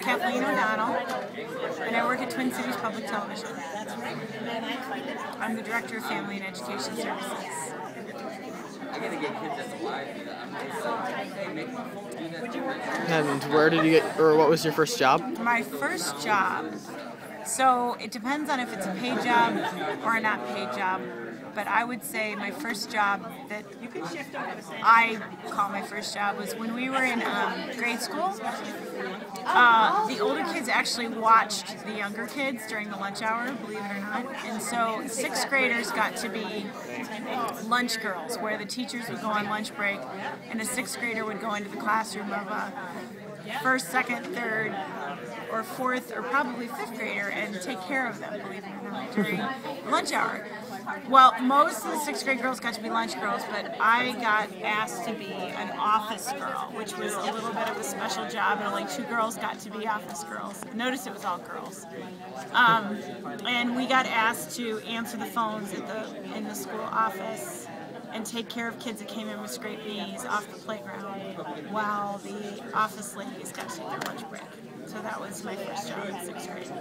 Kathleen O'Donnell, and I work at Twin Cities Public Television. I'm the Director of Family and Education Services. And where did you get, or what was your first job? My first job, so it depends on if it's a paid job or a not paid job, but I would say my first job that I call my first job was when we were in grade school. The older kids actually watched the younger kids during the lunch hour, believe it or not. And so 6th graders got to be lunch girls, where the teachers would go on lunch break, and a 6th grader would go into the classroom of a 1st, 2nd, 3rd, or 4th, or probably 5th grader and take care of them, believe it or not, during lunch hour. Well, most of the 6th grade girls got to be lunch girls, but I got asked to be an office girl, which was a little bit of a special job, and only 2 girls got to be office girls. Notice it was all girls. And we got asked to answer the phones in the school office and take care of kids that came in with scraped knees off the playground while the office ladies got to take their lunch break. So that was my first job in 6th grade.